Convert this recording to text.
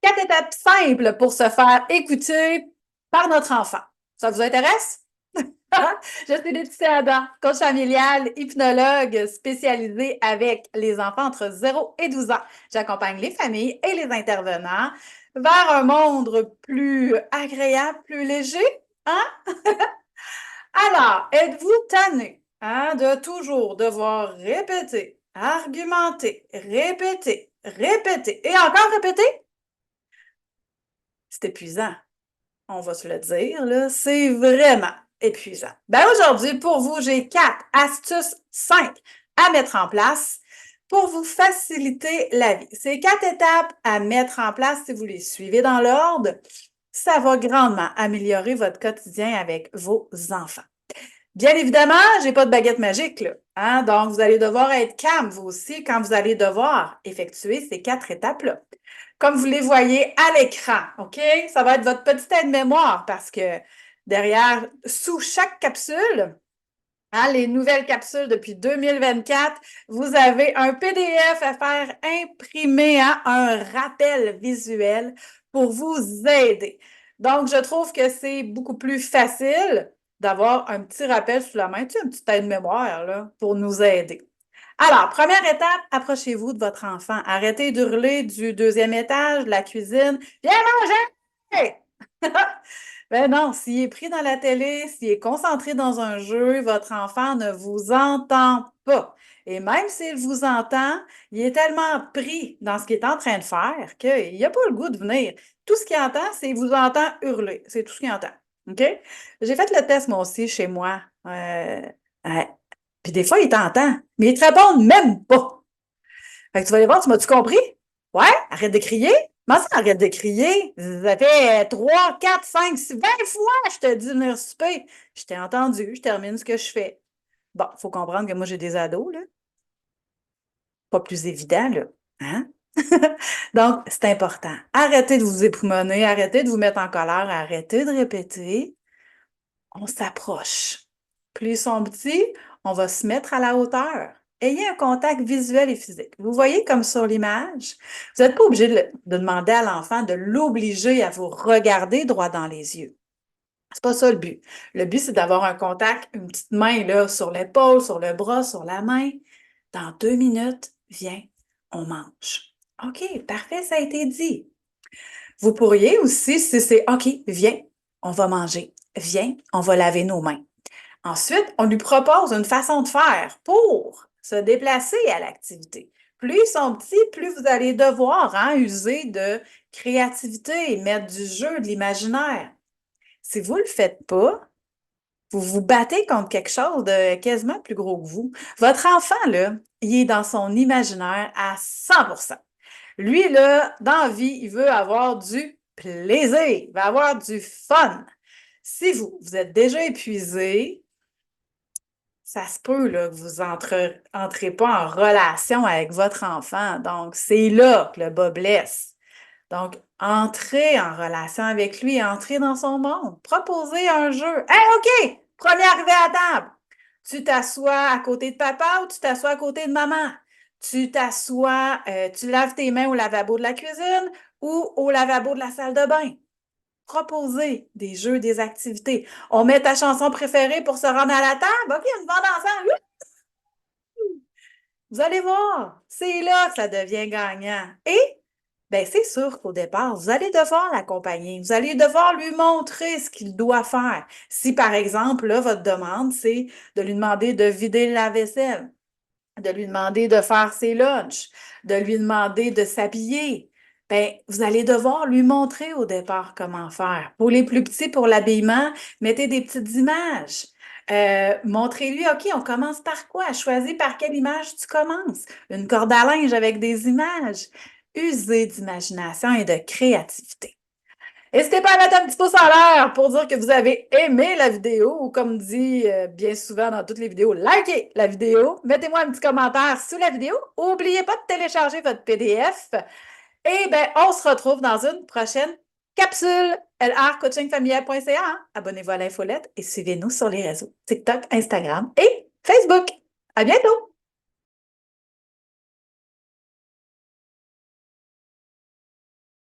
4 étapes simples pour se faire écouter par notre enfant. Ça vous intéresse? Je suis Laetitia Adam, coach familial, hypnologue spécialisée avec les enfants entre 0 et 12 ans. J'accompagne les familles et les intervenants vers un monde plus agréable, plus léger. Hein? Alors, êtes-vous tanné de toujours devoir répéter, argumenter, répéter et encore répéter? C'est épuisant. On va se le dire, là, c'est vraiment épuisant. Ben aujourd'hui, pour vous, j'ai 4 astuces simples à mettre en place pour vous faciliter la vie. Ces 4 étapes à mettre en place, si vous les suivez dans l'ordre, ça va grandement améliorer votre quotidien avec vos enfants. Bien évidemment, j'ai pas de baguette magique, là, hein? Donc, vous allez devoir être calme, vous aussi, quand vous allez devoir effectuer ces 4 étapes-là. Comme vous les voyez à l'écran, OK? Ça va être votre petite aide-mémoire parce que derrière, sous chaque capsule, les nouvelles capsules depuis 2024, vous avez un PDF à faire imprimer, un rappel visuel pour vous aider. Donc, je trouve que c'est beaucoup plus facile d'avoir un petit rappel sous la main, tu sais, une petite aide-mémoire là, pour nous aider. Alors, première étape, approchez-vous de votre enfant. Arrêtez d'hurler du deuxième étage, de la cuisine. Viens manger! Ben non, s'il est pris dans la télé, s'il est concentré dans un jeu, votre enfant ne vous entend pas. Et même s'il vous entend, il est tellement pris dans ce qu'il est en train de faire qu'il n'a pas le goût de venir. Tout ce qu'il entend, c'est qu'il vous entend hurler. C'est tout ce qu'il entend. OK? J'ai fait le test, moi aussi, chez moi. Ouais. Puis des fois, il t'entend, mais il te répond même pas. Fait que tu vas aller voir, tu m'as-tu compris? Ouais, arrête de crier. Comment ça, arrête de crier? Ça fait 3, 4, 5, 6, 20 fois je te dis de venir souper. Je t'ai entendu, je termine ce que je fais. Bon, il faut comprendre que moi, j'ai des ados, là. Pas plus évident, là. Hein? Donc, c'est important. Arrêtez de vous époumoner, arrêtez de vous mettre en colère, arrêtez de répéter. On s'approche. Plus ils sont petits, on va se mettre à la hauteur. Ayez un contact visuel et physique. Vous voyez comme sur l'image, vous n'êtes pas obligé de demander à l'enfant de l'obliger à vous regarder droit dans les yeux. C'est pas ça le but. Le but, c'est d'avoir un contact, une petite main là, sur l'épaule, sur le bras, sur la main. Dans 2 minutes, viens, on mange. OK, parfait, ça a été dit. Vous pourriez aussi, si c'est OK, viens, on va manger. Viens, on va laver nos mains. Ensuite, on lui propose une façon de faire pour se déplacer à l'activité. Plus ils sont petits, plus vous allez devoir user de créativité, mettre du jeu, de l'imaginaire. Si vous ne le faites pas, vous vous battez contre quelque chose de quasiment plus gros que vous. Votre enfant, là, il est dans son imaginaire à 100%. Lui, là, dans la vie, il veut avoir du plaisir, il veut avoir du fun. Si vous êtes déjà épuisé, ça se peut là, que vous entrez pas en relation avec votre enfant. Donc, c'est là que le bas blesse. Donc, entrez en relation avec lui, entrez dans son monde. Proposez un jeu. Hey, OK! Premier arrivé à table. Tu t'assois à côté de papa ou tu t'assois à côté de maman? Tu t'assois, tu laves tes mains au lavabo de la cuisine ou au lavabo de la salle de bain? Proposer des jeux, des activités. On met ta chanson préférée pour se rendre à la table. OK, une bande ensemble. Vous allez voir, c'est là que ça devient gagnant. Et ben, c'est sûr qu'au départ, vous allez devoir l'accompagner. Vous allez devoir lui montrer ce qu'il doit faire. Si, par exemple, là, votre demande, c'est de lui demander de vider la vaisselle, de lui demander de faire ses lunchs, de lui demander de s'habiller, ben, vous allez devoir lui montrer au départ comment faire. Pour les plus petits, pour l'habillement, mettez des petites images. Montrez-lui, OK, on commence par quoi? Choisis par quelle image tu commences. Une corde à linge avec des images. Usez d'imagination et de créativité. N'hésitez pas à mettre un petit pouce en l'air pour dire que vous avez aimé la vidéo ou comme dit bien souvent dans toutes les vidéos, likez la vidéo. Mettez-moi un petit commentaire sous la vidéo. N'oubliez pas de télécharger votre PDF. Et bien, on se retrouve dans une prochaine capsule. lrcoachingfamilial.ca. Abonnez-vous à l'infolette et suivez-nous sur les réseaux TikTok, Instagram et Facebook. À bientôt!